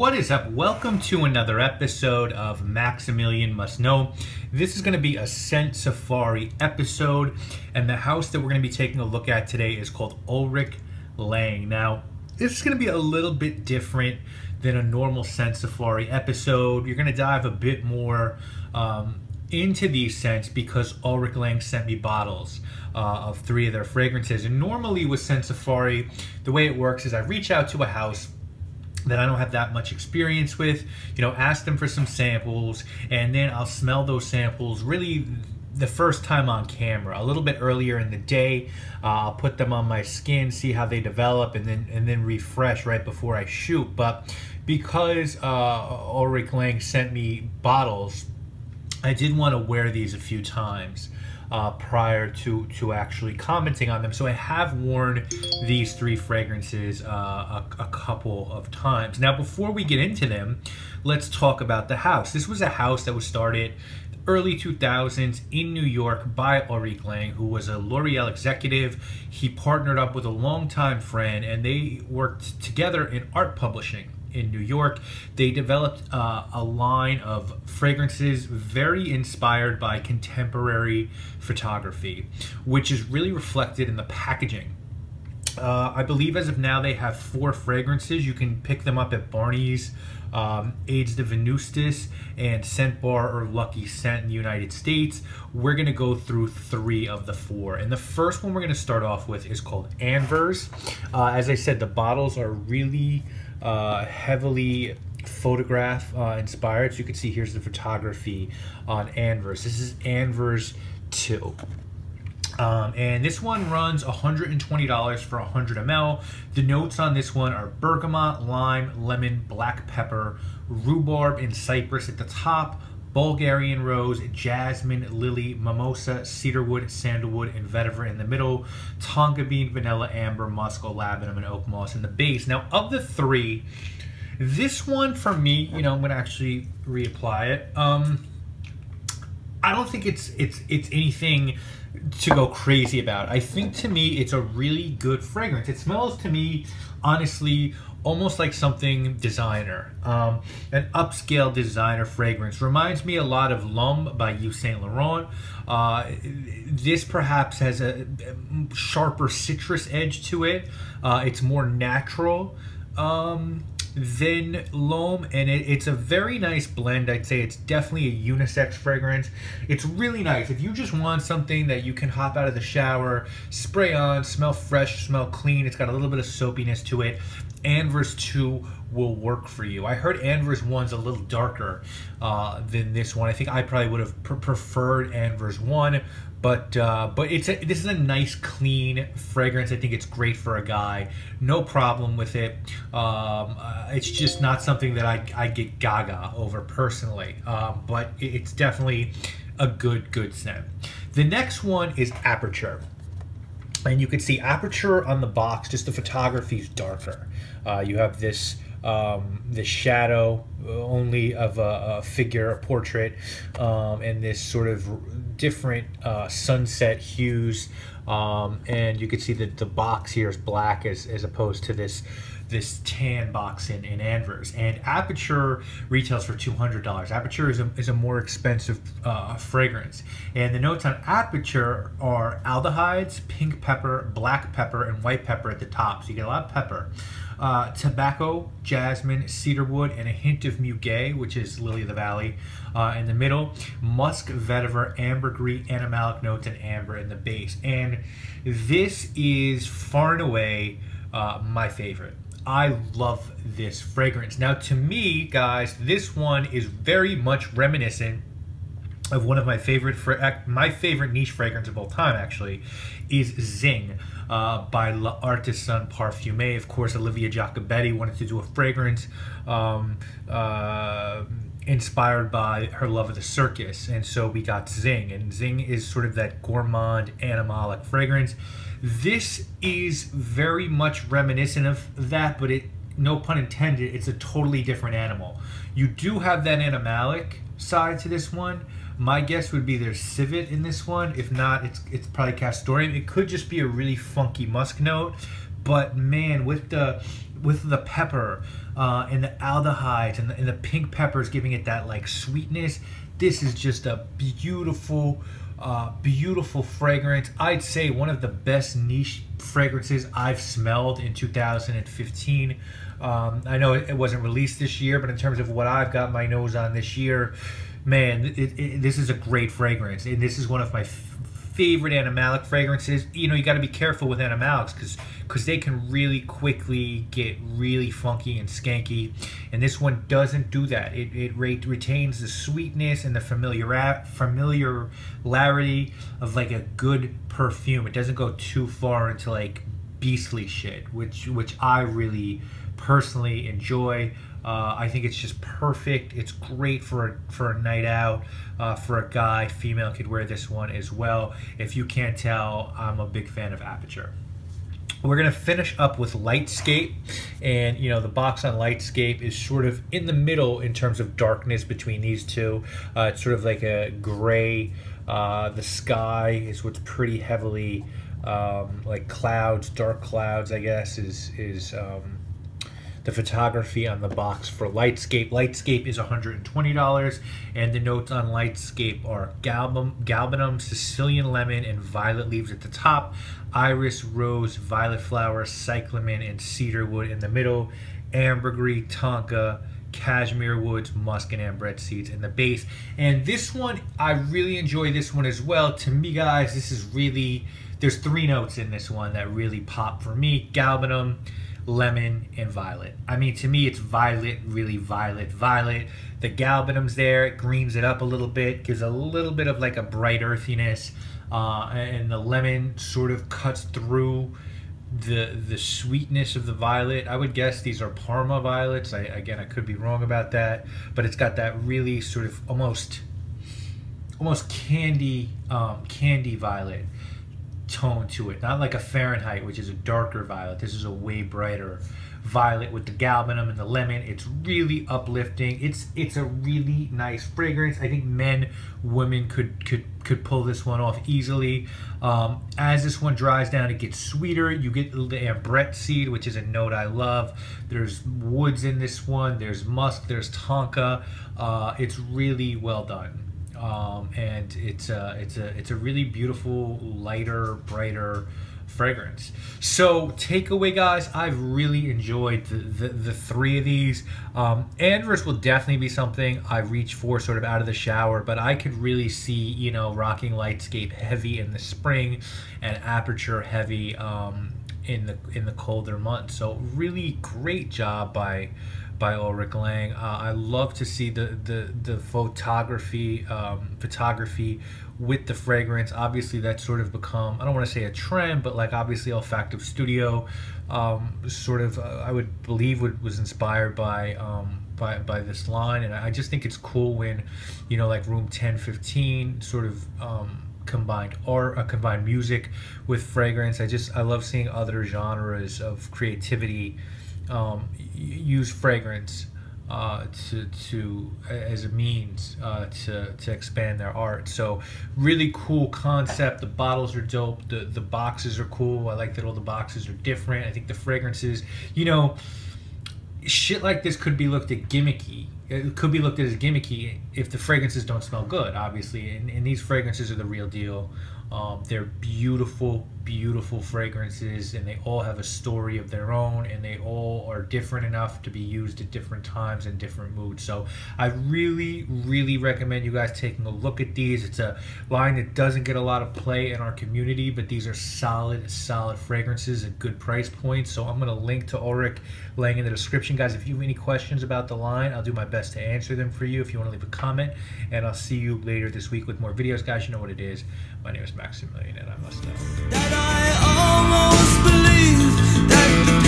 What is up? Welcome to another episode of Maximilian Must Know. This is going to be a scent safari episode, and the house that we're going to be taking a look at today is called Ulrich Lang. Now, this is going to be a little bit different than a normal scent safari episode. You're going to dive a bit more into these scents because Ulrich Lang sent me bottles of 3 of their fragrances. And normally with Scent Safari, the way it works is I reach out to a house that I don't have that much experience with, ask them for some samples, and then I'll smell those samples really the first time on camera, a little bit earlier in the day. I'll put them on my skin, see how they develop, and then refresh right before I shoot. But because Ulrich Lang sent me bottles, I did want to wear these a few times prior to actually commenting on them. So I have worn these 3 fragrances a couple of times. Now, before we get into them, let's talk about the house. This was a house that was started early 2000s in New York by Ulrich Lang, who was a L'Oreal executive. He partnered up with a longtime friend, and they worked together in art publishing in New York. They developed a line of fragrances very inspired by contemporary photography, which is really reflected in the packaging. I believe as of now they have 4 fragrances. You can pick them up at Barney's, Aids de Venustus, and Scent Bar or Lucky Scent in the United States. We're going to go through 3 of the 4. And the first one we're going to start off with is called Anvers. As I said, the bottles are really heavily photograph inspired. So you can see here's the photography on Anvers. This is Anvers 2. And this one runs $120 for 100 ml. The notes on this one are bergamot, lime, lemon, black pepper, rhubarb, and cypress at the top, Bulgarian rose, jasmine, lily, mimosa, cedarwood, sandalwood, and vetiver in the middle, tonka bean, vanilla, amber, musk, labdanum, and oak moss in the base. Now, of the 3, this one for me, I'm going to actually reapply it. I don't think it's anything to go crazy about. I think to me it's a really good fragrance. It smells to me, honestly, almost like something designer, an upscale designer fragrance. Reminds me a lot of L'Homme by Yves Saint Laurent. This perhaps has a sharper citrus edge to it. It's more natural than L'Homme, and it's a very nice blend. I'd say it's definitely a unisex fragrance. It's really nice if you just want something that you can hop out of the shower, spray on, smell fresh, smell clean. It's got a little bit of soapiness to it. Anvers 2 will work for you. I heard Anvers 1's a little darker than this one. I think I probably would have preferred Anvers 1, but this is a nice, clean fragrance. I think it's great for a guy. No problem with it. It's just not something that I get gaga over personally, but it's definitely a good scent. The next one is Aperture. And you can see Aperture on the box, just the photography is darker. You have this shadow only of a figure, a portrait, and this sort of different sunset hues. And you can see that the box here is black as opposed to this tan box in Anvers. And Aperture retails for $200. Aperture is a more expensive fragrance. And the notes on Aperture are aldehydes, pink pepper, black pepper, and white pepper at the top. So you get a lot of pepper. Tobacco, jasmine, cedarwood, and a hint of muguet, which is lily of the valley, in the middle. Musk, vetiver, ambergris, animalic notes, and amber in the base. And this is far and away my favorite. I love this fragrance. Now, to me, guys, this one is very much reminiscent of one of my favorite niche fragrance of all time, actually, is Zing by L'Artisan Parfumé. Of course, Olivia Jacobetti wanted to do a fragrance inspired by her love of the circus, and so we got Zing. And Zing is sort of that gourmand, animalic fragrance. This is very much reminiscent of that, but no pun intended, it's a totally different animal. You do have that animalic side to this one. My guess would be there's civet in this one. If not, it's probably castoreum. It could just be a really funky musk note, but man, with the pepper and the aldehydes and the pink peppers giving it that like sweetness, this is just a beautiful beautiful fragrance. I'd say one of the best niche fragrances I've smelled in 2015. I know it wasn't released this year, but in terms of what I've got my nose on this year, man, this is a great fragrance, and this is one of my favorite animalic fragrances. You know, you got to be careful with animalics because they can really quickly get really funky and skanky, and this one doesn't do that. It retains the sweetness and the familiarity of like a good perfume. It doesn't go too far into like beastly shit, which I really personally enjoy. I think it's just perfect. It's great for a night out. For a guy, female could wear this one as well. If you can't tell, I'm a big fan of Aperture. We're gonna finish up with Lightscape, and you know the box on Lightscape is sort of in the middle in terms of darkness between these two. It's sort of like a gray. The sky is what's pretty heavily like clouds, dark clouds, I guess, is the photography on the box for Lightscape. Lightscape is $120, and the notes on Lightscape are galbanum, Sicilian lemon, and violet leaves at the top, iris, rose, violet flower, cyclamen, and cedarwood in the middle, ambergris, tonka, cashmere woods, musk, and amberette seeds in the base. And this one, I really enjoy this one as well. To me, guys, this is really, there's 3 notes in this one that really pop for me: galbanum, lemon, and violet. I mean, to me, it's violet, really violet. The galbanum's there, it greens it up a little bit, gives a little bit of like a bright earthiness, and the lemon sort of cuts through the sweetness of the violet. I would guess these are Parma violets. Again, I could be wrong about that, but it's got that really sort of almost candy violet tone to it, not like a Fahrenheit, which is a darker violet. This is a way brighter violet with the galbanum and the lemon. It's really uplifting. It's a really nice fragrance. I think men, women could pull this one off easily. As this one dries down, it gets sweeter. You get the amberette seed, which is a note I love. There's woods in this one. There's musk. There's tonka. It's really well done. And it's a really beautiful, lighter, brighter fragrance. So takeaway, guys, I've really enjoyed the 3 of these. Anvers will definitely be something I reach for sort of out of the shower, but I could really see, you know, rocking Lightscape heavy in the spring and Aperture heavy in the colder months. So really great job by Ulrich Lang. I love to see the photography with the fragrance. Obviously, that's sort of become, I don't want to say a trend, but like obviously Olfactive Studio sort of I would believe was inspired by this line, and I just think it's cool when, you know, like Room 1015 sort of combined art, combined music with fragrance. I love seeing other genres of creativity use fragrance as a means to expand their art. So really cool concept. The bottles are dope. The boxes are cool. I like that all the boxes are different. I think the fragrances, you know, shit like this could be looked at gimmicky. It could be looked at as gimmicky if the fragrances don't smell good, obviously. And these fragrances are the real deal. They're beautiful, beautiful fragrances, and they all have a story of their own, and they all are different enough to be used at different times and different moods. So I really, really recommend you guys taking a look at these. It's a line that doesn't get a lot of play in our community, but these are solid fragrances at good price points. So I'm going to link to Ulrich Lang in the description. Guys, if you have any questions about the line, I'll do my best to answer them for you if you want to leave a comment, and I'll see you later this week with more videos. Guys, you know what it is. My name is Maximilian, and I must know that I almost believe that